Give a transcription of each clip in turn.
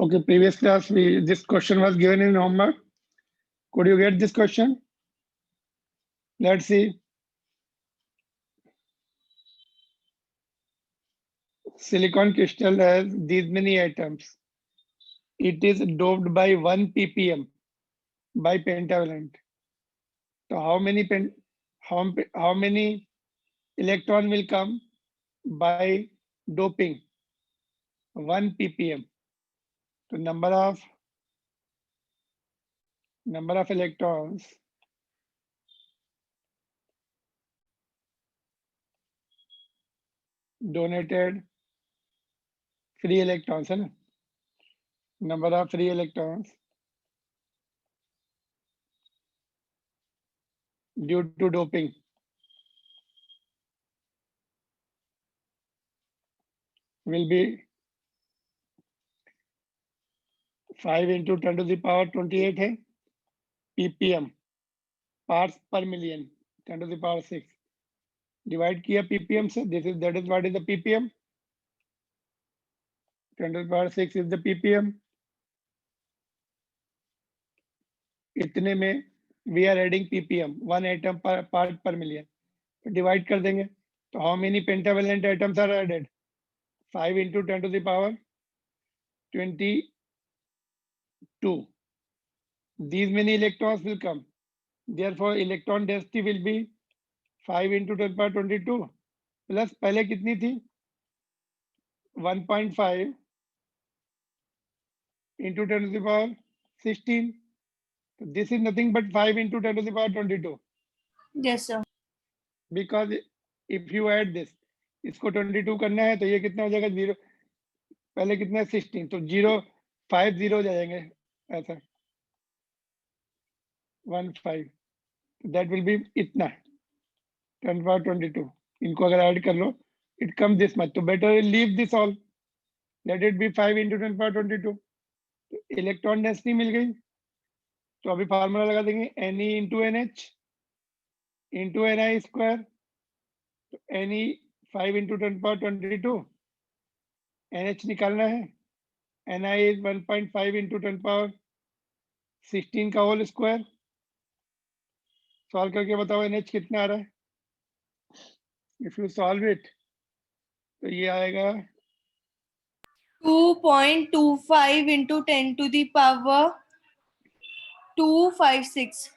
Okay, previous class this question was given in homework. Could you get this question? Let's see. Silicon crystal has these many atoms. It is doped by 1 ppm by pentavalent. So how many electron will come by doping 1 ppm? So number of electrons donated, free electrons है ना, number of free electrons due to doping will be 5 into 10 to the power 28 है, ppm parts per million 10 to the power 6 divide किया ppm से, that is what is the ppm, 10 to the power 6 is the ppm. इतने में we are adding ppm 1 atom per part per million, तो divide कर देंगे. तो how many pentavalent atoms are added? 5 into 10 to the power 22. These many electrons will come. Therefore, electron density will be 5 into 10 power 22 plus पहले कितनी थी 1.5 into 10 to the power 16. So this is nothing but 5 into 10 to the power 22. Yes, sir. Because if you add this, इसको 22 करना है तो ये कितना हो जाएगा 0, पहले कितना है 16, तो 0 5 0 जाएंगे ऐसा 1 5, that will be इतना 10 power 22. इनको अगर ऐड कर लो it comes this much, तो better leave this all, let it be 5 into 10 power 22. तो इलेक्ट्रॉन डेंसिटी मिल गई. तो अभी फार्मूला लगा देंगे Ne into NH into Ni square. तो Ne 5 into 10 power 22, NH निकालना है, Ni is 1.5 into 10 power 16 का होल स्क्वायर. सॉल्व करके बताओ NH कितना आ रहा है. इफ यू सॉल्व इट तो ये आएगा 2.25 into 10 to the power 256.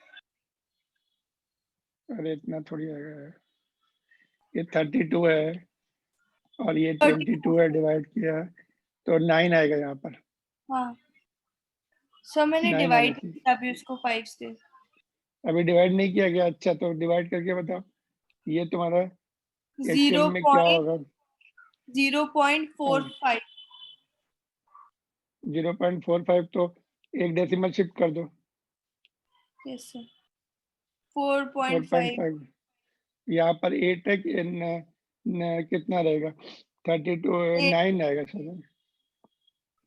अरे इतना थोड़ी आएगा, ये 32 है और ये 22 है, डिवाइड किया तो 9 आएगा यहाँ पर. हाँ सर, मैंने 9 डिवाइड आना चाहिए. किया अभी उसको 5 से. अभी डिवाइड नहीं किया गया. अच्छा तो डिवाइड करके बताओ ये तुम्हारा एक्चुअल में क्या होगा. 0.45. 0.45 तो एक डेसिमल शिफ्ट कर दो. Yes sir. 4.5. 4.5 यहाँ पर 8 है, कितना रहेगा 32 9 आएगा शायद.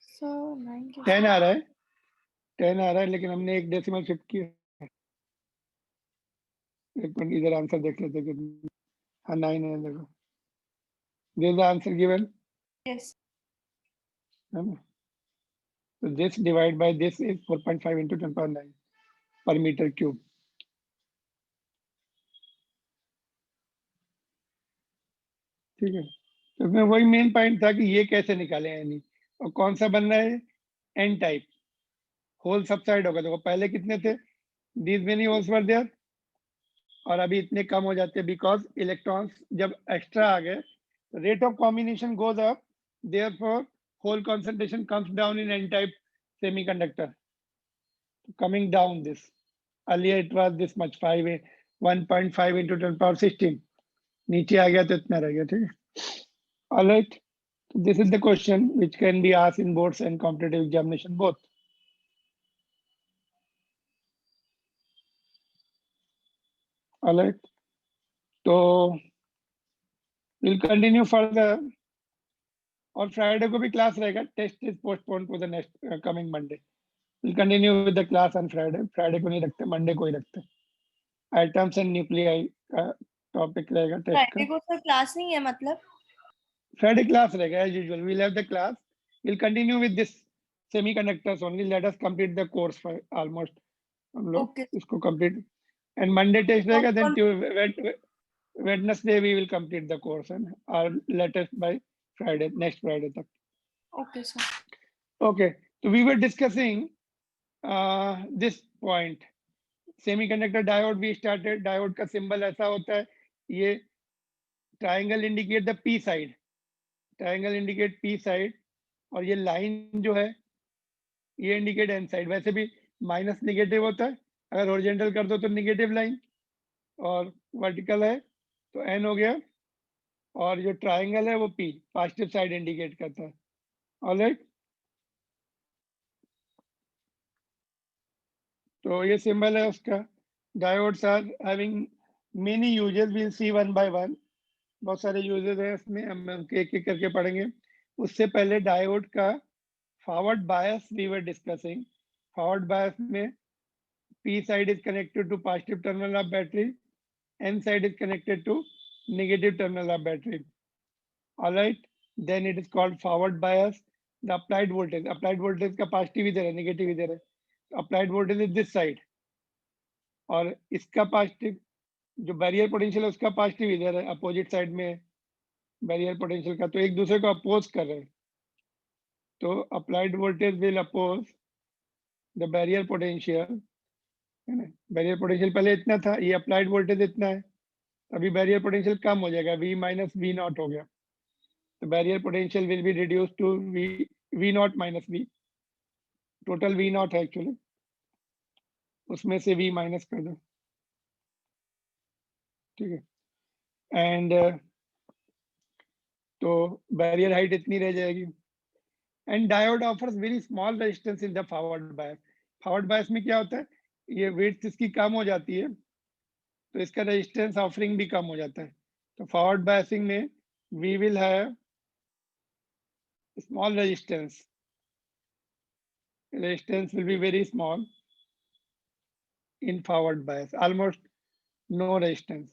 सर 9 10 आ रहा है, 10 आ रहा है, लेकिन हमने एक डेसिमल शिफ्ट किया. एक मिनट इधर आंसर देख लेते कितना. हाँ 9 है, देखो this the answer given yes. है ना. तो this divide by this is 4.5 into 10 power 9 per meter cube. ठीक है. तो इसमें वही मेन पॉइंट था कि ये कैसे निकालें एनी, और कौन सा बनना है एन टाइप, होल सब साइड होगा. देखो पहले कितने थे, these many holes were there, और अभी इतने कम हो जाते हैं बिकॉज इलेक्ट्रॉन्स जब एक्स्ट्रा आ गए rate of combination goes up, therefore hole concentration comes down in n type semiconductor, coming down this. Earlier it was this much 1.5 into 10 power 16, नीचे आ गया तो इतना रह गया. ठीक है. All right, this is the question which can be asked in boards and competitive examination both. All right, so we'll continue further. और Friday को भी क्लास रहेगा. Test is postpone to the next coming Monday. Will continue with the class on Friday. Friday को नहीं रखते, Monday को ही रखते. एटम्स एंड न्यूक्लियाई का टॉपिक रहेगा टेस्ट फ्राइडे का. को सर क्लास नहीं है मतलब? फ्राइडे क्लास रहेगा as usual. We will have the class. Will continue with this semiconductors only. Let us complete the course for almost. हम लोग Okay. इसको complete. And Monday test रहेगा, then On- Wednesday we will complete the course and our latest by Friday, next Friday तक. Okay, sir. Okay, so we were discussing this point. Semiconductor diode we started. Diode का symbol ऐसा होता है, ये triangle indicate the P side. Triangle indicate P side और ये line जो है ये indicate N side. वैसे भी माइनस निगेटिव होता है, अगर हॉरिजॉन्टल कर दो तो निगेटिव लाइन और वर्टिकल है तो N हो गया और जो ट्राइंगल है वो P पॉजिटिव साइड इंडिकेट करता है. ऑलराइट, तो ये सिंबल है उसका. Diodes are having many uses, will see one by one. बहुत सारे यूजेस हैं इसमें, हम एक एक करके पढ़ेंगे. उससे पहले डायोड का forward bias we were discussing. Forward bias में P side is connected to positive terminal of battery, N side is connected to negative terminal of battery. All right, then it is called forward bias. The applied voltage का positive इधर है, negative इधर है. Applied voltage is this side और इसका positive जो barrier potential है उसका पॉजिटिव इधर है, अपोजिट साइड में बैरियर पोटेंशियल का, तो एक दूसरे को अपोज कर रहे हैं. तो applied voltage will oppose the barrier potential, है ना. बैरियर पोटेंशियल पहले इतना था, ये अप्लाइड वोल्टेज इतना है, अभी बैरियर पोटेंशियल कम हो जाएगा, V माइनस V नॉट हो गया. तो barrier potential will be reduce to V naught minus V. Total V naught है एक्चुअली, उसमें से V माइनस कर दो, ठीक है. एंड तो बैरियर हाइट इतनी रह जाएगी. And diode offers very small resistance in the forward bias. Forward bias में क्या होता है, ये विड्थ इसकी कम हो जाती है तो इसका रेजिस्टेंस ऑफरिंग भी कम हो जाता है. तो फॉरवर्ड बायसिंग में we will have small resistance. Resistance will be very small in forward bias, almost no resistance.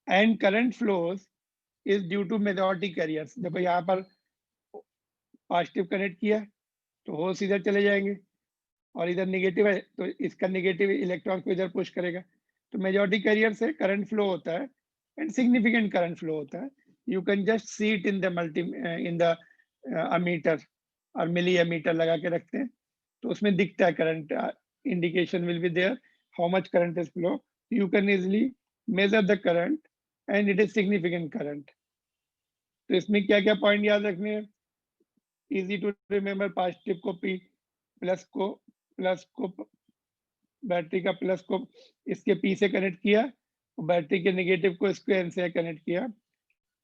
And current flows is due to majority carriers. देखो यहाँ पर पॉजिटिव कनेक्ट किया तो होल्स इधर चले जाएंगे और इधर नेगेटिव है तो इसका नेगेटिव इलेक्ट्रॉन को इधर पुश करेगा. तो मेजॉरिटी कैरियर से करंट फ्लो होता है एंड सिग्निफिकेंट करंट फ्लो होता है. You can just see it in the ammeter और मिली अमीटर लगा के रखते हैं तो उसमें दिखता है current, indication will be there how much current is flow. You can easily measure the current and it is significant current. तो इसमें क्या क्या पॉइंट याद रखने हैं, इजी टू रिमेम्बर. पॉजिटिव को P, प्लस को बैटरी का प्लस को इसके P से कनेक्ट किया, बैटरी के नेगेटिव को इसके N से कनेक्ट किया.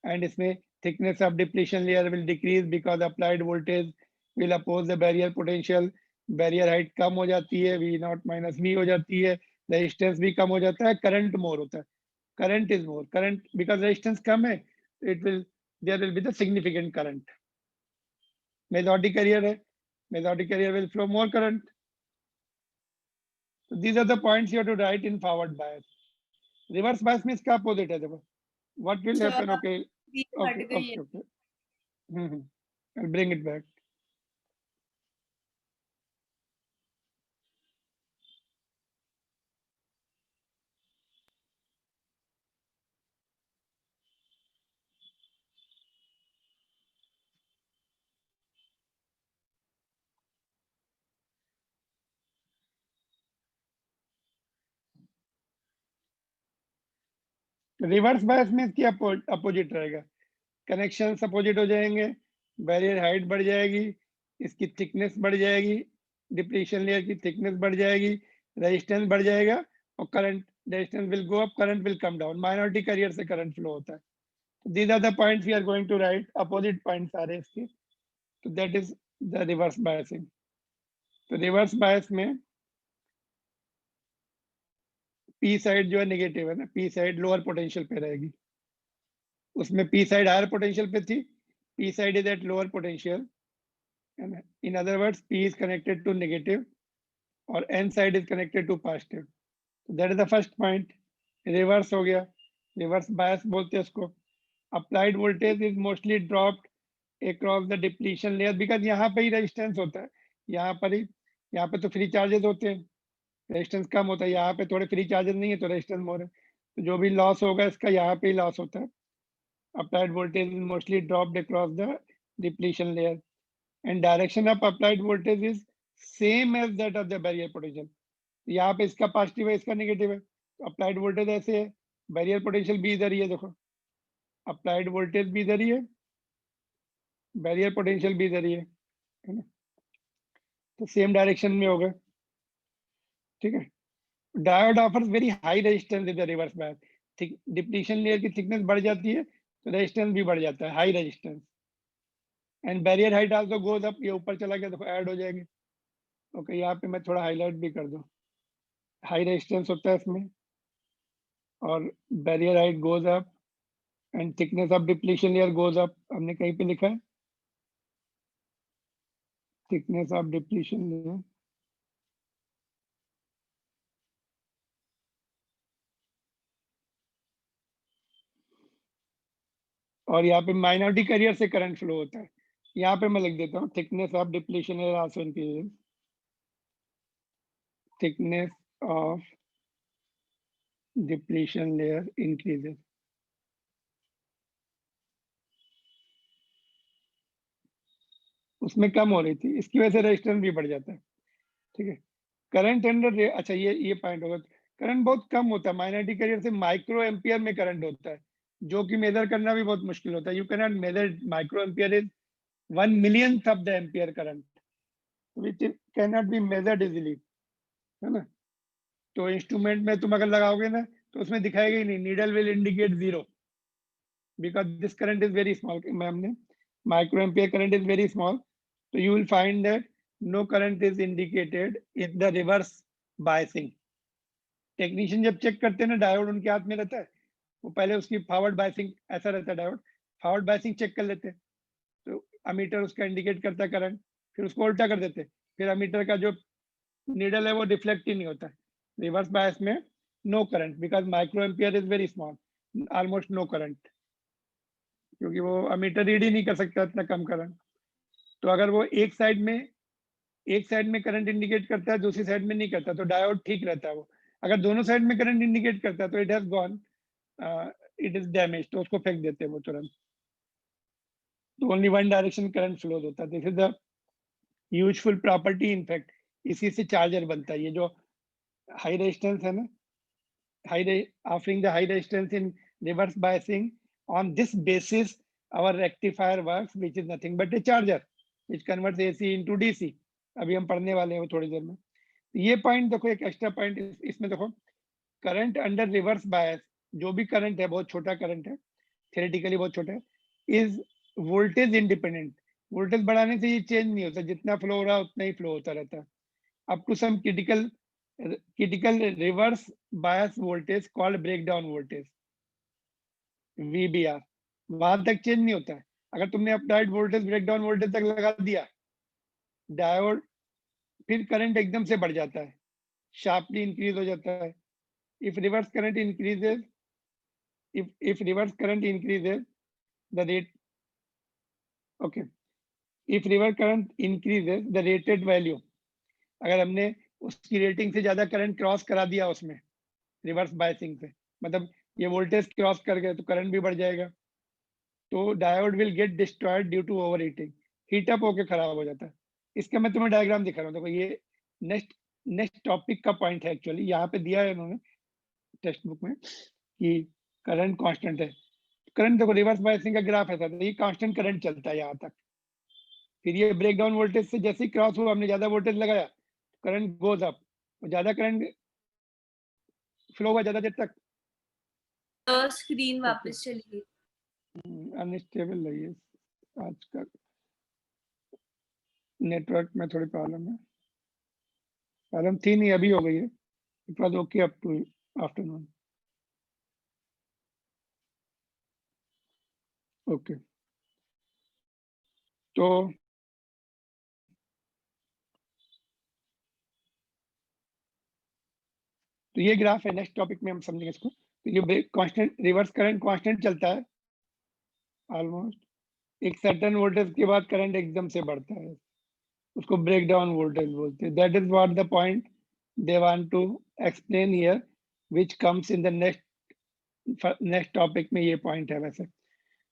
एंड इसमें thickness of depletion layer will decrease because applied voltage will oppose the barrier potential. Barrier height कम हो जाती है, V नॉट माइनस V हो जाती है, रेजिस्टेंस भी कम हो जाता है, करंट मोर होता है. Current is more, current because resistance कम है it will there will be the significant current. Majority carrier है, majority carrier will flow more current. So these are the points you have to write in forward bias. Reverse bias में इसका opposite है. देखो what will Sir, happen. Okay, V okay, हट गई okay, है. okay. I'll bring it back. Reverse bias में इसकी opposite रहेगा, कनेक्शन अपोजिट हो जाएंगे, बैरियर हाइट बढ़ जाएगी, इसकी थिकनेस बढ़ जाएगी, डिप्लीशन लेयर की थिकनेस बढ़ जाएगी, रेजिस्टेंस बढ़ जाएगा और current, resistance will go up, current will come down. Minority carrier से करंट फ्लो होता है. These are the points we are going to write. Opposite points are इसके. So that is the reverse biasing. तो reverse bias में P side जो है negative है ना, P साइड लोअर पोटेंशियल पे रहेगी. उसमें P साइड हायर पोटेंशियल पे थी, P side is at lower potential. In other words, P is connected to negative और N side is connected to positive. So that is the first point. Reverse हो गया, reverse bias बोलते हैं उसको. Applied voltage is mostly dropped across the depletion layer because यहाँ पे ही resistance होता है. यहाँ पर ही, यहाँ पे तो फ्री चार्जेस होते हैं, रेजिस्टेंस कम होता है, यहाँ पे थोड़े फ्री चार्जेस नहीं है तो रेजिस्टेंस मोर है, तो जो भी लॉस होगा इसका यहाँ पे ही लॉस होता है। Applied voltage is mostly dropped across the depletion layer, and direction of applied voltage is same as that of the barrier potential. यहाँ पे इसका पॉजिटिव है, इसका नेगेटिव है, तो अप्लाइड वोल्टेज ऐसे है, बैरियर पोटेंशियल भी इधर ही है, देखो अप्लाइड वोल्टेज भी इधर ही है, बैरियर पोटेंशियल भी इधर ही है ना, तो सेम डायरेक्शन में होगा, ठीक है। Diode offers very high resistance in the reverse bias, ठीक, डिप्लीशन लेयर की थिकनेस बढ़ जाती है तो रेजिस्टेंस भी बढ़ जाता है, high resistance, and barrier height also goes up, ये ऊपर चला गया तो ऐड हो जाएंगे। ओके, यहाँ पे मैं थोड़ा हाईलाइट भी कर दूं, हाई रेजिस्टेंस होता है इसमें, और barrier height goes up and thickness of depletion layer goes up, हमने कहीं पे लिखा है थिकनेस ऑफ डिप्लीशन लेयर, और यहाँ पे माइनॉरिटी कैरियर से करंट फ्लो होता है, यहाँ पे मैं लिख देता हूँ thickness of depletion layer also increases, thickness of depletion layer increases, उसमें कम हो रही थी, इसकी वजह से रेजिस्टेंस भी बढ़ जाता है, ठीक है। करंट अंडर, अच्छा ये पॉइंट होगा, करंट बहुत कम होता है माइनॉरिटी कैरियर से, माइक्रो एम्पियर में करंट होता है, जो कि मेजर करना भी बहुत मुश्किल होता है, you can not measure micro ampere is 1 millionth of the ampere current, which can not be measured easily, है ना। तो इंस्ट्रूमेंट में तुम अगर लगाओगे ना तो उसमें दिखाएगा ही नहीं, needle will indicate 0 because this current is very small, ma'am ने micro ampere current is very small, तो you will find that no current is indicated in the reverse biasing. Technician जब चेक करते हैं ना, डायोड उनके हाथ में रहता है, वो पहले उसकी फॉरवर्ड बायसिंग, ऐसा रहता है डायोड, फॉरवर्ड बायसिंग चेक कर लेते हैं, तो अमीटर उसका इंडिकेट करता है करंट, फिर उसको उल्टा कर देते हैं, फिर अमीटर का जो नीडल है वो डिफ्लेक्ट ही नहीं होता है। रिवर्स बायस में no current, because micro ampere is very small, almost no current, क्योंकि वो अमीटर रीड ही नहीं कर सकता इतना कम करंट। तो अगर वो एक साइड में करंट इंडिकेट करता है, दूसरी साइड में नहीं करता, तो डायोड ठीक रहता है वो। अगर दोनों साइड में करंट इंडिकेट करता है तो it has gone, it is damage, तो उसको फेंक देते हैं वो तुरंत। तो only one direction current flow होता है, this is the useful property, in fact इसी से चार्जर बनता है, ये जो हाई रेजिस्टेंस है ना, offering the high resistance in reverse biasing, on this basis our rectifier works, which is nothing but a charger which converts AC into DC। अभी हम पढ़ने वाले हैं वो थोड़ी देर में। ये पॉइंट देखो, एक एक्स्ट्रा पॉइंट इसमें देखो, करंट अंडर रिवर्स बायस, जो भी करंट है, बहुत छोटा करंट है, थ्योरेटिकली बहुत छोटा है, इज वोल्टेज इंडिपेंडेंट, वोल्टेज बढ़ाने से ये चेंज नहीं होता, जितना फ्लो हो रहा है उतना ही फ्लो होता रहता है, up to some critical reverse bias voltage called breakdown voltage, VBR, वहां तक चेंज नहीं होता है। अगर तुमने अप्लाइड वोल्टेज ब्रेकडाउन वोल्टेज तक लगा दिया, डायोड, फिर करंट एकदम से बढ़ जाता है, शार्पली इंक्रीज हो जाता है। If reverse current increases, if reverse current increases the rate, okay, if reverse current increases the rated value, अगर हमने उसकी रेटिंग से ज्यादा करंट क्रॉस करा दिया उसमें रिवर्स बायसिंग से, मतलब ये वोल्टेज क्रॉस कर गए तो करंट भी बढ़ जाएगा, तो diode will get destroyed due to overheating, heat up होकर खराब हो जाता है। इसका मैं तुम्हें डायग्राम दिखा रहा हूँ, देखो ये नेक्स्ट टॉपिक का पॉइंट है, एक्चुअली यहाँ पे दिया है उन्होंने टेक्स्ट बुक में कि करंट कांस्टेंट है, करंट देखो रिवर्स बायसिंग का ग्राफ ऐसा था, ये कांस्टेंट करंट चलता है यहाँ तक, फिर ये ब्रेकडाउन वोल्टेज से जैसे ही क्रॉस हुआ, हमने ज्यादा वोल्टेज लगाया, करंट गोज अप, ज्यादा करंट फ्लो हुआ ज्यादा देर तक, स्क्रीन वापस चली गई। अनस्टेबल रही है आज का, नेटवर्क में थोड़ी प्रॉब्लम थी नहीं, अभी हो गई है, it was okay up to afternoon, okay. तो ये ग्राफ है, नेक्स्ट टॉपिक में हम समझेंगे इसको। तो ये कांस्टेंट रिवर्स करंट कांस्टेंट चलता है ऑलमोस्ट, एक सर्टेन वोल्टेज के बाद करंट एकदम से बढ़ता है, उसको ब्रेक डाउन वोल्टेज बोलते हैं. That is what the point they want to explain here, which comes in the next topic में. ये पॉइंट है वैसे.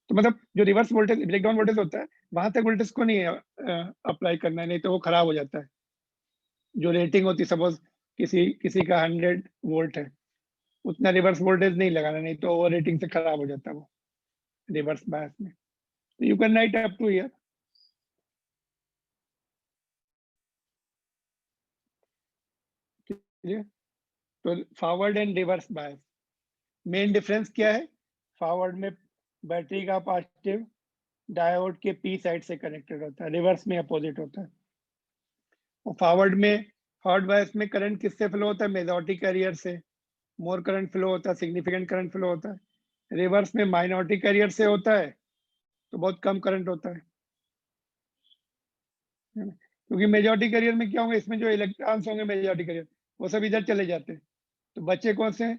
तो मतलब जो reverse voltage breakdown voltage होता है, वहां तक वोल्टेज को नहीं अप्लाई करना है, नहीं तो वो खराब हो जाता है. जो रेटिंग होती है, सपोज किसी का 100 वोल्ट है, उतना रिवर्स वोल्टेज नहीं लगाना, नहीं तो ओवर रेटिंग से खराब हो जाता है वो रिवर्स बायस में. तो you can write up to here. तो forward and reverse bias main difference क्या है? फॉरवर्ड में बैटरी का पॉजिटिव डायोड के पी साइड से कनेक्टेड होता है, रिवर्स में अपोजिट होता है. और फॉरवर्ड में हॉट बायस में करंट किससे फ्लो होता है? मेजॉरिटी कैरियर से. मोर करंट फ्लो होता है, सिग्निफिकेंट करंट फ्लो होता है. रिवर्स में माइनॉरिटी कैरियर से होता है, तो बहुत कम करंट होता है ना? क्योंकि मेजॉरिटी कैरियर में क्या होंगे, इसमें जो इलेक्ट्रॉन्स होंगे मेजॉरिटी कैरियर, वो सब इधर चले जाते हैं. तो बच्चे कौन से?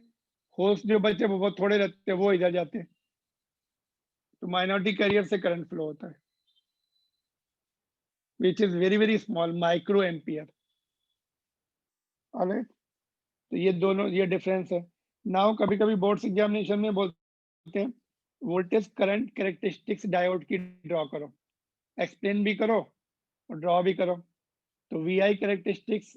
होस्ट जो बच्चे वो बहुत थोड़े रहते हैं, वो इधर जाते हैं. तो माइनॉरिटी कैरियर से करंट फ्लो होता है, which is very very small, micro ampere. Alright. तो ये दोनों, ये डिफरेंस है. नाउ कभी कभी बोर्ड्स एग्जामिनेशन में बोलते हैं वोल्टेज करंट कैरेक्टरिस्टिक्स डायोड की ड्रॉ करो. एक्सप्लेन भी करो और ड्रॉ भी करो. तो VI characteristics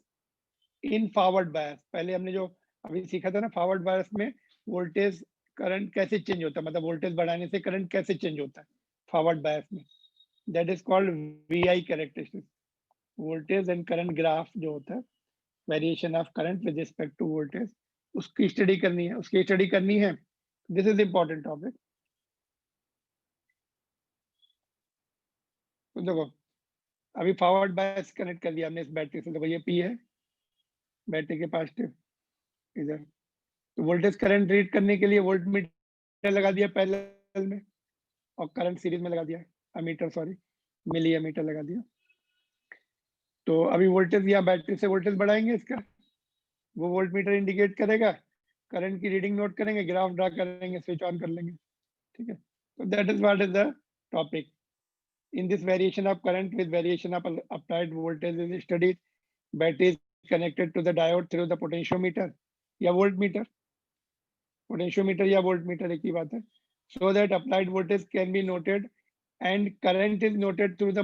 in forward bias, पहले हमने जो अभी सीखा था ना, फॉरवर्ड बायस में वोल्टेज करंट कैसे चेंज होता है, मतलब वोल्टेज बढ़ाने से करंट कैसे चेंज होता है फॉरवर्ड बायस में. That is called VI characteristics. Voltage and current graph जो होता है, variation of current with respect to voltage, उसकी स्टडी करनी है. This is important topic. तो देखो, अभी फॉरवर्ड बायस कनेक्ट कर दिया हमने इस बैटरी से. देखो ये पी है, बैटरी के पॉजिटिव इधर. तो वोल्टेज करंट रीड करने के लिए वोल्ट मीटर लगा दिया पैरेलल में, और करंट सीरीज में लगा दिया, अमीटर सॉरी, मिली एमीटर लगा दिया. तो अभी वोल्टेज या बैटरी से वोल्टेज बढ़ाएंगे इसका, वो वोल्ट मीटर इंडिकेट करेगा, करंट की रीडिंग नोट करेंगे, ग्राफ ड्रा करेंगे, स्विच ऑन कर लेंगे. ठीक है. तो that is what is the topic. In this variation of current with variation of applied voltage is studied. Battery is connected to the diode through the potentiometer या voltmeter. Potentiometer या voltmeter एक ही बात है. So that applied voltage can be noted and current is noted through the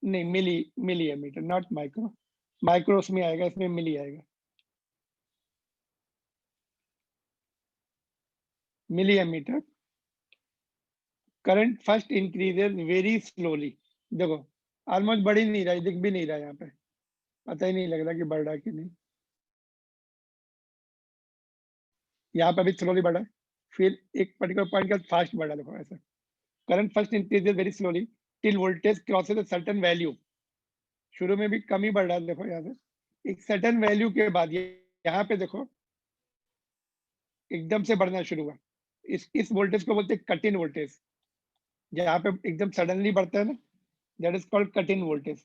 नहीं milli ammeter, not micro. Micro उसमें आएगा, इसमें milli आएगा. Milli ammeter. Current first increases very slowly. देखो ऑलमोस्ट बढ़ ही नहीं रहा है, दिख भी नहीं रहा है यहाँ पे, पता ही नहीं लग रहा कि बढ़ रहा है कि नहीं. यहाँ पे अभी स्लोली बढ़ा है, फिर एक पर्टिकुलर पॉइंट के बाद फास्ट बढ़ा. देखो ऐसा current first increases very slowly till voltage crosses a certain value. शुरू में भी कम ही बढ़ रहा है. देखो यहाँ से एक सर्टेन वैल्यू के बाद यहाँ पे देखो एकदम से बढ़ना शुरू हुआ. इस वोल्टेज को बोलते हैं कट इन वोल्टेज. जहाँ पे एकदम सडनली बढ़ता है ना, that is called cut in voltage.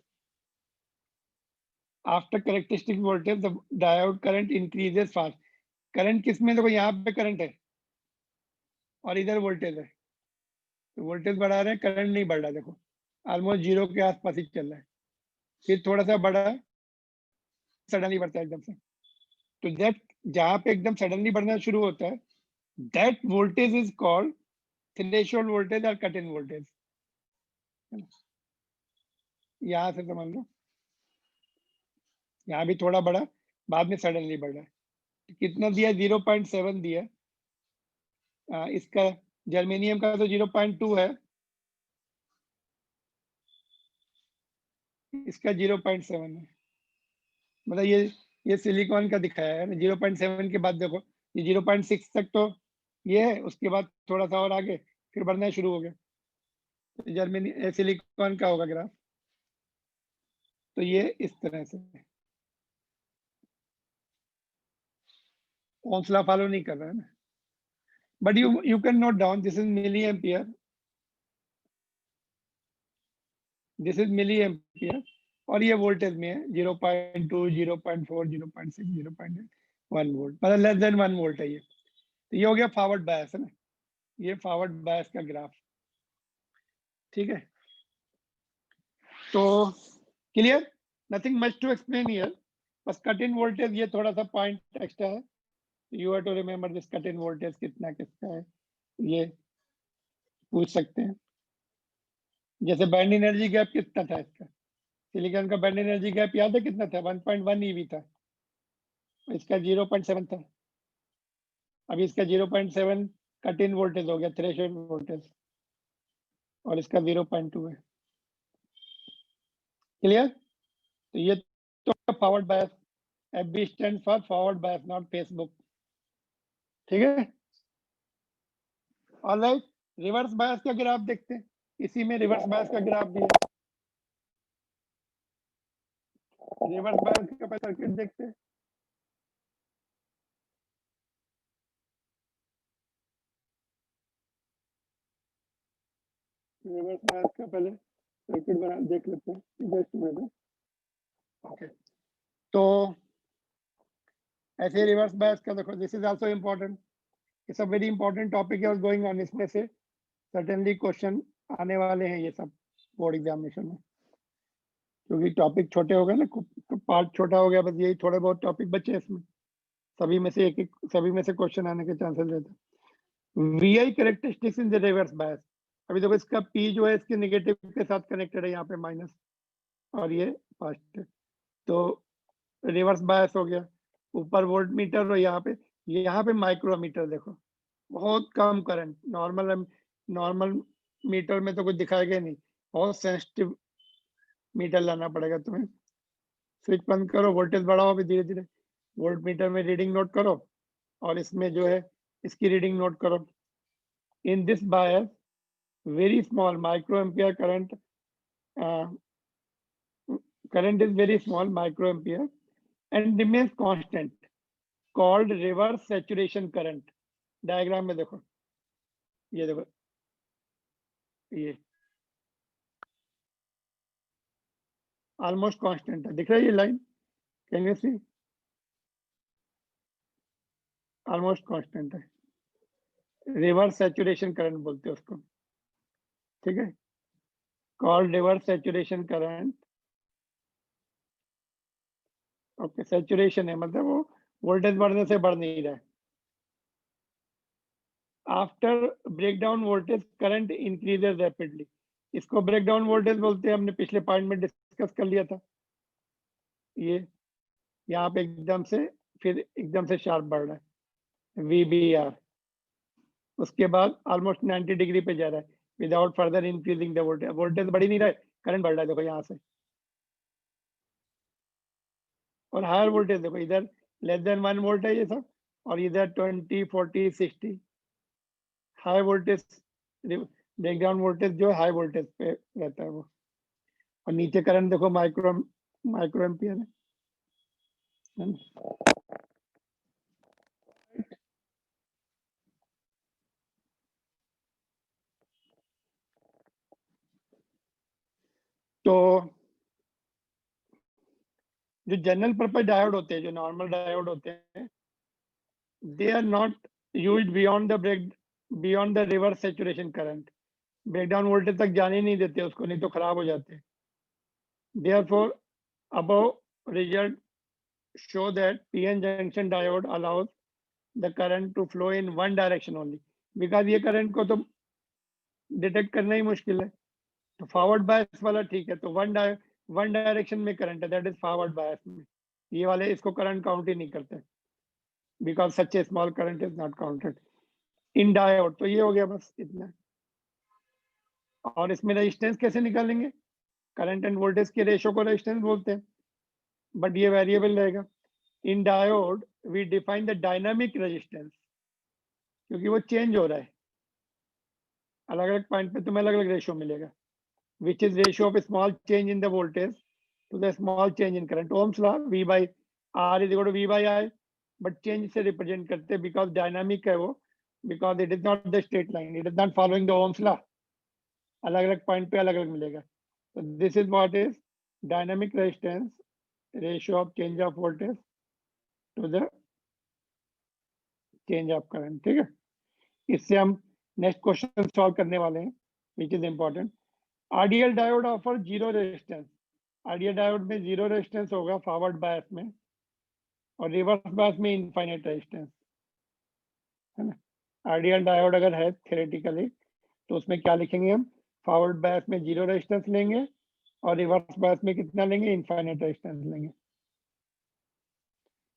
After characteristic voltage the diode current increases fast. Current किसमें? देखो यहाँ पे करंट है और इधर वोल्टेज है, तो वोल्टेज बढ़ा रहे हैं, करंट नहीं बढ़ रहा. देखो ऑलमोस्ट जीरो के आसपास ही चल रहा है, फिर थोड़ा सा बढ़ा, सडनली बढ़ता है एकदम से. तो दैट जहाँ पे एकदम सडनली बढ़ना शुरू होता है, that voltage is called threshold voltage और कट इन वोल्टेज. यहाँ से समझ लो, यहाँ भी थोड़ा बढ़ा, बाद में सडनली बढ़ रहा है. कितना दिया? 0.7 दिया. इसका जर्मेनियम का तो 0.2 है, इसका 0.7 है. मतलब ये सिलिकॉन का दिखाया है ना. 0.7 के बाद देखो ये 0.6 तक तो ये है, उसके बाद थोड़ा सा और आगे फिर बढ़ना शुरू हो गया. तो जर्मनी सिलिकॉन का होगा ग्राफ. तो ये इस तरह से ओम्स लॉ फॉलो नहीं कर रहा है ना. But you can note down, this is milli ampere, this is milli ampere, और ये वोल्टेज में है 0.2 0.4 0.6 0.8 1 वोल्ट, मतलब लेस देन 1 वोल्ट है ये. तो ये हो गया फॉरवर्ड बायस है ना, ये फॉरवर्ड बायस का ग्राफ. ठीक है. तो clear, nothing much to explain here, बस कट इन वोल्टेज ये थोड़ा सा पॉइंट एक्स्ट्रा है, you have to remember this cut in voltage कितना किसका है, ये पूछ सकते हैं। जैसे बैंड एनर्जी गैप कितना था इसका, सिलिकॉन का बैंड एनर्जी गैप याद है कितना था, 1.1 EV था, इसका 0.7 था, अभी इसका 0.7 कट इन वोल्टेज हो गया, थ्रेशोल्ड वोल्टेज, और इसका 0.2 है। क्लियर, तो ये तो forward bias, FB stand for forward bias, not Facebook, ठीक है। ऑलराइट, रिवर्स बायस का ग्राफ देखते हैं, इसी में रिवर्स बायस का ग्राफ भी है, रिवर्स बायस का सर्किट देखते हैं। रिवर्स बायस का पहले सर्किट बना देख लेते हैं, जस्ट मिनट। ओके, तो ऐसे रिवर्स बायस का देखो, this is also important, it's a very important topic है गोइंग ऑन, इसमें से सर्टेनली क्वेश्चन आने वाले हैं ये सब बोर्ड एग्जामिनेशन में, क्योंकि टॉपिक छोटे हो गए ना, तो पार्ट छोटा हो गया, बस यही थोड़े बहुत टॉपिक बचे इसमें, सभी में से एक सभी में से क्वेश्चन आने के चांसेस रहते हैं। VI characteristics in the reverse bias, अभी देखो इसका P जो है इसके नेगेटिव के साथ कनेक्टेड है, यहाँ पे माइनस और ये पॉजिटिव, तो रिवर्स बायस हो गया। ऊपर वोल्ट मीटर और यहाँ पे माइक्रोमीटर, देखो बहुत कम करंट, नॉर्मल मीटर में तो कुछ दिखाएगा नहीं, बहुत सेंसिटिव मीटर लाना पड़ेगा तुम्हें। स्विच बंद करो, वोल्टेज बढ़ाओ, अभी धीरे धीरे वोल्ट मीटर में रीडिंग नोट करो, और इसमें जो है इसकी रीडिंग नोट करो। In this bias very small microampere current is very small microampere and remains constant, called reverse saturation current। Diagram में देखो, ये देखो, ये ऑलमोस्ट कांस्टेंट है, दिख रहा है ये line, can you see, almost constant है, रिवर्स सैचुरेशन करंट बोलते हैं उसको, ठीक है, called reverse saturation current. Okay, saturation है मतलब वो वोल्टेज बढ़ने से बढ़ नहीं रहा है। After breakdown voltage current increases rapidly, इसको ब्रेकडाउन वोल्टेज बोलते हैं, हमने पिछले पॉइंट में डिस्कस कर लिया था। ये यहाँ पे एकदम से फिर एकदम से शार्प बढ़ रहा है VBR, उसके बाद ऑलमोस्ट 90 डिग्री पे जा रहा है without further increasing the voltage, voltage बढ़ ही नहीं रहा है, करंट बढ़ रहा है, देखो यहाँ से। और हायर वोल्टेज देखो, इधर लेस देन 1 वोल्ट है ये सब, और इधर 20 40 60 हाई वोल्टेज, ब्रेकडाउन वोल्टेज जो हाई वोल्टेज पे रहता है वो, और नीचे करंट देखो माइक्रो एम्पियर है। तो जो जनरल पर्पज डायोड होते हैं, जो नॉर्मल डायोड होते हैं, they are not used beyond the reverse saturation current, breakdown voltage तक जाने नहीं देते उसको, नहीं तो खराब हो जाते हैं। Therefore, above result show that PN junction diode allows the current to flow in one direction only, because ये करंट को तो डिटेक्ट करना ही मुश्किल है, तो फॉरवर्ड बायस वाला ठीक है, तो वन डायरेक्शन में करंट है, दैट इज फॉरवर्ड बायस में, ये वाले इसको करंट काउंट ही नहीं करते, because such A small current is not counted in diode. तो ये हो गया बस इतना। और इसमें रेजिस्टेंस कैसे निकालेंगे, करंट एंड वोल्टेज के रेशो को रेजिस्टेंस बोलते हैं, बट ये वेरिएबल रहेगा। In diode we define the dynamic resistance, क्योंकि वो चेंज हो रहा है, अलग अलग पॉइंट पे तुम्हें अलग अलग रेशियो मिलेगा, which is ratio of small change in the voltage to the small change in current. Ohm's law V by R is equal to V by I, but change से रिप्रेजेंट करते हैं because dynamic है वो, because it is not the straight line, it is not following the Ohm's law, अलग अलग point पे अलग अलग मिलेगा। तो this is what is dynamic resistance, ratio of change of voltage to the change of current, ठीक है। इससे हम नेक्स्ट क्वेश्चन सॉल्व करने वाले हैं, which is important. Ideal diode offer zero resistance, ideal diode में जीरो रेजिस्टेंस होगा forward bias में, और रिवर्स बायस में इनफाइनाइट रेजिस्टेंस, है ना। आइडियल डायोड अगर है थियोरेटिकली तो उसमें क्या लिखेंगे हम, फॉरवर्ड बायस में जीरो रेजिस्टेंस लेंगे और रिवर्स बायस में कितना लेंगे, इनफाइनाइट रेजिस्टेंस लेंगे।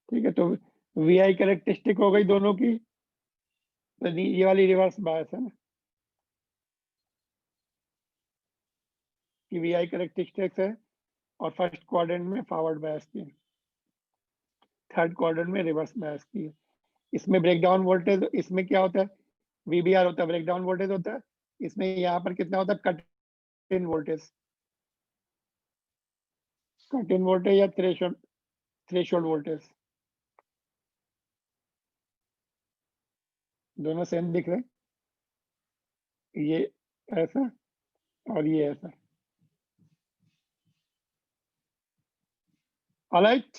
ठीक है, तो वी आई कैरेक्टरिस्टिक हो गई दोनों की, तो ये वाली रिवर्स बायस है ना, कि वी आई कैरेक्टरिस्टिक्स है और फर्स्ट क्वाड्रेंट में फॉरवर्ड बायस की है, थर्ड क्वाड्रेंट में रिवर्स बायस की है। इसमें ब्रेकडाउन वोल्टेज, इसमें क्या होता है, वीबीआर होता है, ब्रेकडाउन वोल्टेज होता है। इसमें यहाँ पर कितना होता है, cut in voltage, cut in voltage या थ्रेशोल्ड वोल्टेज, दोनों सेम दिख रहे हैं, ये ऐसा और ये ऐसा। ऑलराइट,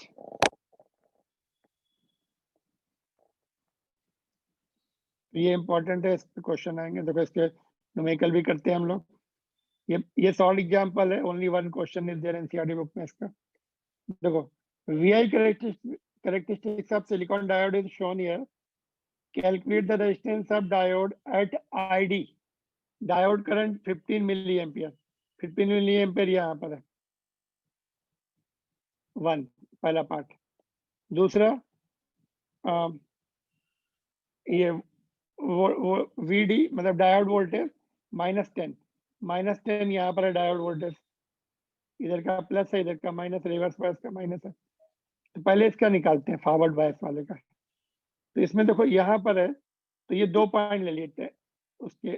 ये इंपॉर्टेंट है, इस पे क्वेश्चन आएंगे। देखो इसके न्यूमेरिकल भी करते हैं हम लोग। ये सॉल्व एग्जांपल है, only one question is there NCERT book में इसका। देखो VI characteristics of silicon diode is shown here, calculate the resistance of diode at ID, diode current 15 milli ampere, 15 milli ampere यहाँ पर है, वन पहला part. दूसरा ये वो वीडी मतलब डायोड वोल्टेज -10, -10 यहाँ पर है डायोड वोल्टेज, इधर का प्लस है, इधर का माइनस, रिवर्स बायस का माइनस है। तो पहले इसका निकालते हैं फॉरवर्ड बायस वाले का। तो इसमें देखो यहाँ पर है, तो ये 2 पॉइंट ले लेते हैं उसके,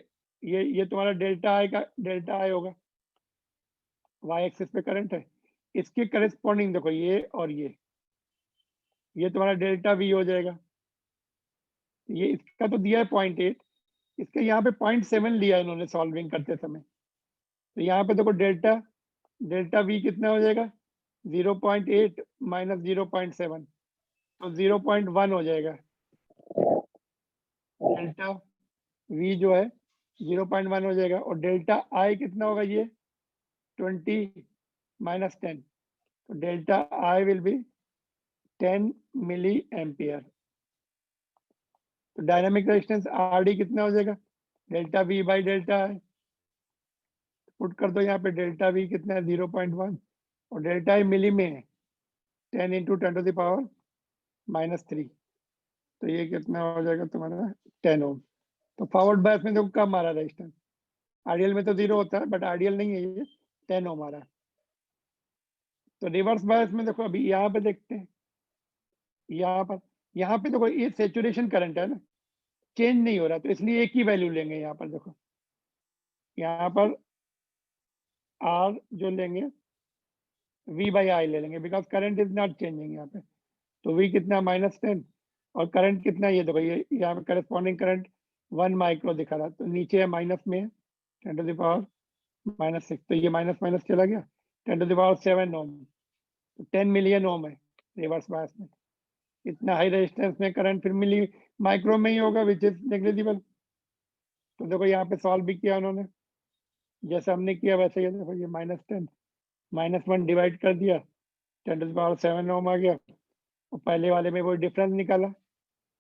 ये तुम्हारा डेल्टा आई का, डेल्टा आई होगा, वाई एक्सिस पे करंट है, इसके करस्पॉन्डिंग देखो ये और ये तुम्हारा डेल्टा वी हो जाएगा। ये इसका तो दिया है 0.8, इसका यहाँ पे 0.7 लिया है इन्होंने सॉल्विंग करते समय। तो यहाँ पे देखो डेल्टा, डेल्टा वी कितना हो जाएगा, 0.8 माइनस 0.7, तो 0.1 हो जाएगा। डेल्टा वी जो है 0.1 हो जाएगा, और डेल्टा आई कितना होगा, ये 20 माइनस 10, तो delta I will be 10 milli ampere. तो डायनामिक रेजिस्टेंस आर डी कितना हो जाएगा, delta V by delta I, put कर दो यहाँ पे, डेल्टा वी कितना है 0.1, और डेल्टा आई मिली में है 10 इंटू 10⁻³ तो ये कितना हो जाएगा तुम्हारा 10 ओम। तो फॉरवर्ड बायस में देखो कम आ रहा है रेजिस्टेंस, आइडियल में तो 0 होता है, बट आइडियल नहीं है, ये 10 ओम आ रहा है। तो रिवर्स बायस में देखो अभी यहाँ पे देखते हैं, यहाँ पे देखो ये सेचुरेशन करंट है ना, चेंज नहीं हो रहा, तो इसलिए एक ही वैल्यू लेंगे यहाँ पर। देखो यहाँ पर आर जो लेंगे वी बाई आई ले लेंगे, because current is not changing यहाँ पे। तो वी कितना -10, और करंट कितना, ये देखो ये यहाँ पे करस्पॉन्डिंग करंट 1 माइक्रो दिखा रहा है, तो नीचे है माइनस में है 10⁻⁻6, तो ये माइनस माइनस चला गया, 10⁻7 ओम, तो 10 मिलियन ओम है रिवर्स बायस में। इतना हाई रेजिस्टेंस में करंट फिर मिली माइक्रो में ही होगा, विच इज नेग्लिजिबल। तो देखो यहाँ पे सॉल्व भी किया उन्होंने, जैसे हमने किया वैसे ही। देखो ये -10 -1 डिवाइड कर दिया, 10⁻7 ओम आ गया, और पहले वाले में वो डिफरेंस निकाला,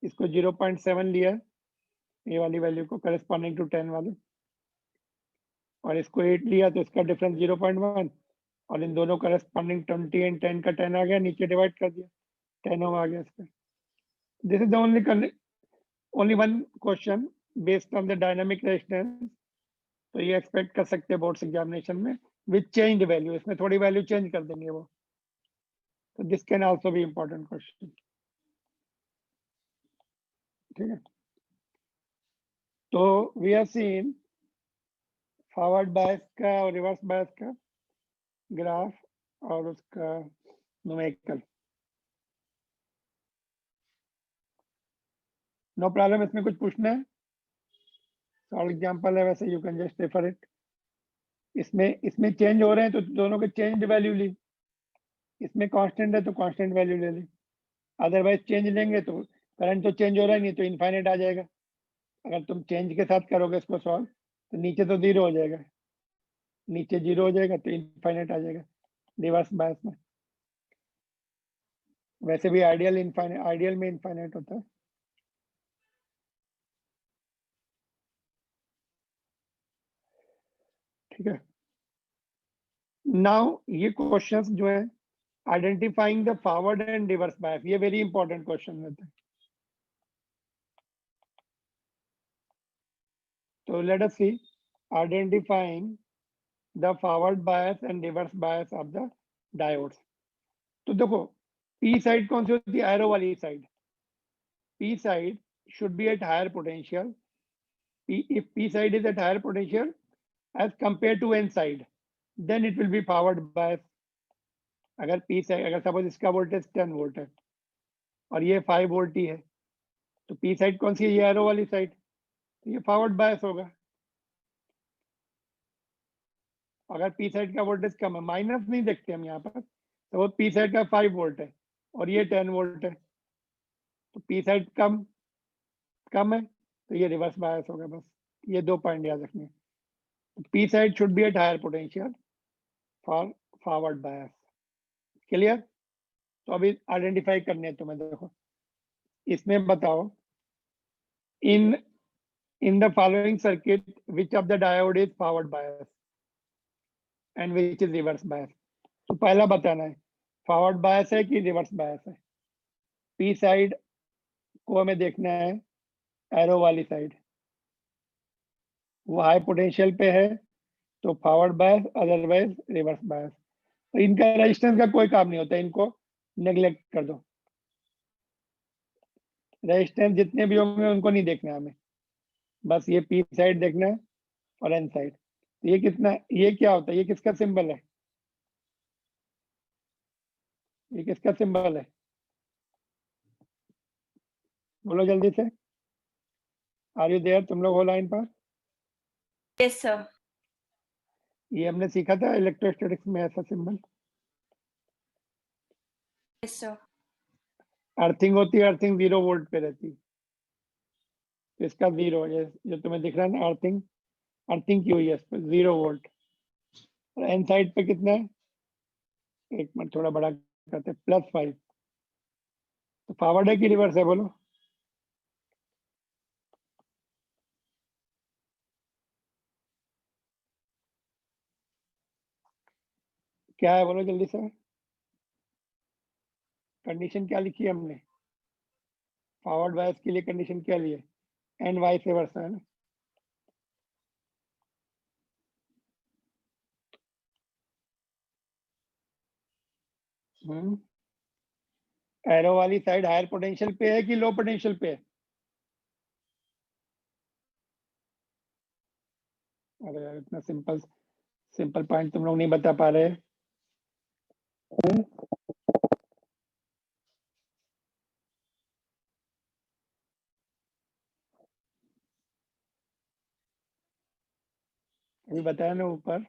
इसको 0.7 लिया है, ये वाली वैल्यू को करस्पॉन्डिंग टू 10 वाले, और इसको 8 लिया, तो इसका डिफरेंस 0.1, और इन दोनों करस्पॉन्डिंग 20 एंड 10 का 10 आ गया, नीचे डिवाइड कर दिया, 10 ओम आ गया इसका। This is the only one question based on the dynamic resistance, तो ये एक्सपेक्ट कर सकते हैं बोर्ड्स एग्जामिनेशन में विथ चेंज वैल्यू, इसमें थोड़ी वैल्यू चेंज कर देंगे वो, तो this can also be important question. ठीक है, तो we have seen forward bias का और रिवर्स बायस का ग्राफ और उसका न्यूमेरिकल। नो प्रॉब्लम, इसमें कुछ पूछना है, सॉल्व एग्जांपल है वैसे, you can just refer it. इसमें चेंज हो रहे हैं तो दोनों के चेंज वैल्यू ली, इसमें कांस्टेंट है तो कांस्टेंट वैल्यू ले ली, अदरवाइज चेंज लेंगे तो करंट तो चेंज हो रहा है, नहीं तो इनफाइनाइट आ जाएगा। अगर तुम चेंज के साथ करोगे इसको सॉल्व, तो नीचे तो 0 हो जाएगा, नीचे 0 हो जाएगा तो इनफाइनाइट आ जाएगा रिवर्स बायस में। वैसे भी आइडियल में इनफाइनाइट होता है। ठीक है, नाउ ये क्वेश्चंस जो है identifying the forward and reverse bias, ये वेरी इंपॉर्टेंट क्वेश्चन रहते हैं। तो let us see identifying the forward bias and reverse bias of the diodes. तो देखो पी साइड कौन सी होती है, एरो वाली side. P side should be at higher potential. If P side is at higher potential as compared to N side, then it will be powered by, अगर P side, अगर suppose इसका voltage 10 volt है और ये 5 volt ही है, तो P side कौन सी है, ये एरो वाली साइड, तो ये फॉरवर्ड बायस होगा। अगर P साइड का वोल्टेज कम है, माइनस नहीं देखते हम यहाँ पर, तो वो P साइड का 5 वोल्ट है और ये 10 वोल्ट है, तो P साइड कम है तो ये रिवर्स बायस होगा। बस ये 2 पॉइंट याद रखने। P side should be at higher potential for forward bias. Clear? तो अभी आइडेंटिफाई करने हैं तुम्हें। देखो इसमें बताओ, in the following circuit which of the diode is forward bias and which is reverse bias। तो पहला बताना है फॉरवर्ड बायस है कि रिवर्स बायस है। पी साइड को हमें देखना है एरो वाली साइड, वो हाई पोटेंशियल पे है तो forward bias, otherwise reverse bias. तो इनका रेजिस्टेंस का कोई काम नहीं होता, इनको नेग्लेक्ट कर दो। रेजिस्टेंस जितने भी होंगे उनको नहीं देखना है हमें, बस ये पी साइड देखना है और एन साइड। ये कितना, ये क्या होता है, ये किसका सिंबल है, ये किसका सिंबल है, बोलो जल्दी से। आर यू देयर, तुम लोग हो लाइन पर? Yes, sir. ये हमने सीखा था इलेक्ट्रोस्टैटिक्स में, ऐसा सिंबल। Yes, sir. अर्थिंग होती है, अर्थिंग 0 वोल्ट पे रहती है, तो इसका 0, ये जो तुम्हें दिख रहा है ना, अर्थिंग की हुई है इस पर 0 वोल्ट। और एन साइड पे कितना है, एक मिनट थोड़ा बड़ा करते हैं, +5। तो फॉरवर्ड है कि रिवर्स है, बोलो। क्या है, बोलो जल्दी से। कंडीशन क्या लिखी है हमने, फॉरवर्ड बायस के लिए कंडीशन क्या ली है, एंड वाइस रिवर्स है ना। एरो वाली साइड हायर पोटेंशियल पे है कि लो पोटेंशियल पे है? अरे यार इतना सिंपल पॉइंट तुम लोग नहीं बता पा रहे। अभी बताया ना ऊपर।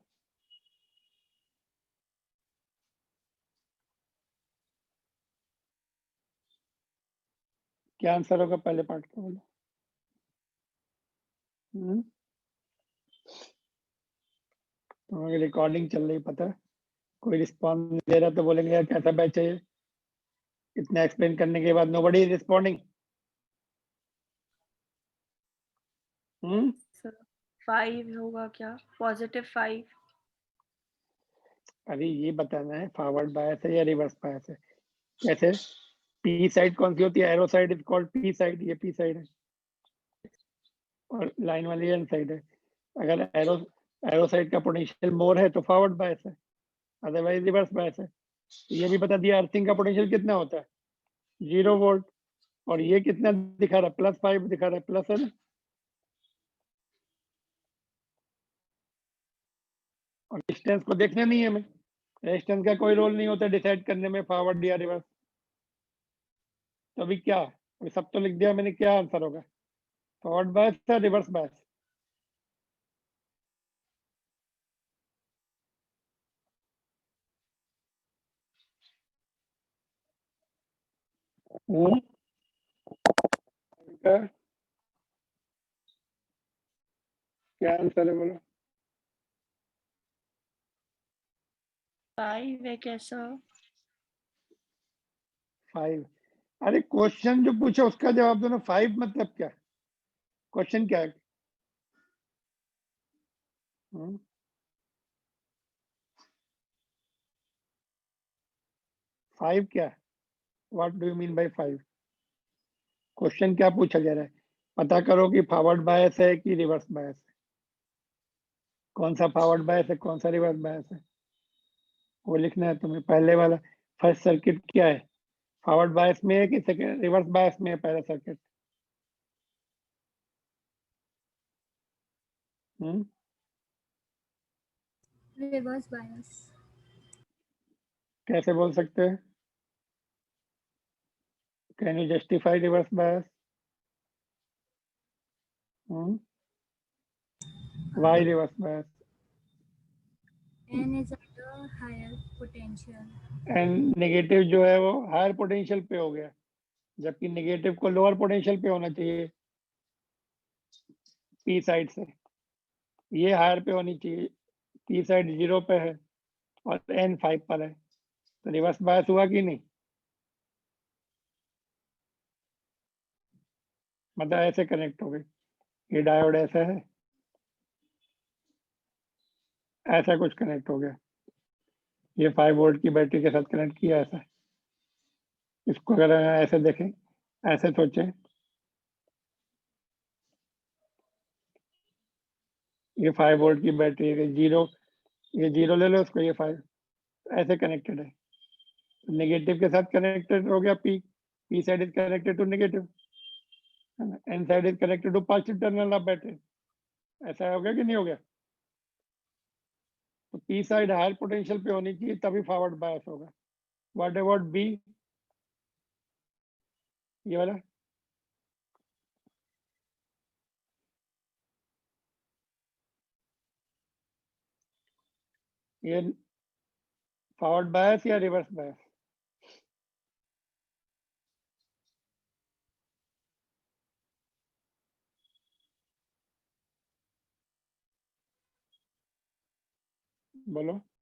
क्या आंसर होगा पहले पार्ट का, बोलो। तुम्हारी रिकॉर्डिंग चल रही, पता है, कोई रिस्पॉन्स नहीं दे रहा तो बोलेंगे यार कैसा बैच है ये, इतना एक्सप्लेन करने के बाद नोबडी इज रिस्पॉन्डिंग। Sir, 5 होगा क्या? +5. अभी ये बताना है फॉरवर्ड बायस है या रिवर्स बायस है। कैसे, पी साइड कौन सी होती है, arrow side is called P side, ये पी साइड है और लाइन वाली एन साइड है। अगर एरो साइड का पोटेंशियल मोर है तो फॉरवर्ड बायस है, अदरवाइज रिवर्स बायस है। तो ये भी बता दिया अर्थिंग का पोटेंशियल कितना होता है, 0 वोल्ट, और ये कितना दिखा रहा है, +5 दिखा रहा है, प्लस है ना। और डिस्टेंस को देखना नहीं है हमें, रेजिस्टेंस का कोई रोल नहीं होता डिसाइड करने में फॉरवर्ड या रिवर्स। तो अभी क्या, अभी सब तो लिख दिया मैंने, क्या आंसर होगा, फॉरवर्ड बायस या रिवर्स बायस? क्या आंसर है, बोलो। 5 है कैसा? 5। अरे क्वेश्चन जो पूछा उसका जवाब दो ना। 5 मतलब क्या? क्वेश्चन क्या है? 5 क्या? What do you mean by 5? Question क्या पूछा जा रहा है? पता करो कि फॉरवर्ड बायस है कि रिवर्स बायस है। कौन सा फॉरवर्ड बायस है, कौन सा रिवर्स बायस है, वो लिखना है तुम्हें। पहले वाला फर्स्ट सर्किट क्या है? फॉरवर्ड बायस में है कि सेकंड रिवर्स बायस में है पहला सर्किट? Reverse bias. कैसे बोल सकते हैं? Can you justify reverse bias? Why reverse bias? N is at a higher potential. And negative जो है वो हायर पोटेंशियल पे हो गया, जबकि नेगेटिव को लोअर पोटेंशियल पे होना चाहिए पी साइड से। ये हायर पे होनी चाहिए, पी साइड 0 पे है और एन 5 पर है, तो रिवर्स बायस हुआ कि नहीं? मतलब ऐसे कनेक्ट हो गई, ये डायोड ऐसा है, ऐसा कुछ कनेक्ट हो गया, ये 5 वोल्ट की बैटरी के साथ कनेक्ट किया ऐसा। इसको अगर ऐसे देखें, ऐसे सोचें, ये 5 वोल्ट की बैटरी है, जीरो, ये जीरो ले लो उसको, ये 5 ऐसे कनेक्टेड है, नेगेटिव के साथ कनेक्टेड हो गया P, P side is connected to negative, N side is connected to positive terminal of battery. ऐसा हो गया कि नहीं हो गया? तो पी साइड हायर पोटेंशियल पे होनी चाहिए तभी फॉरवर्ड बायस होगा। व्हाट अबाउट बी, ये वाला? ये फॉरवर्ड बायस या रिवर्स बायस? बोलो।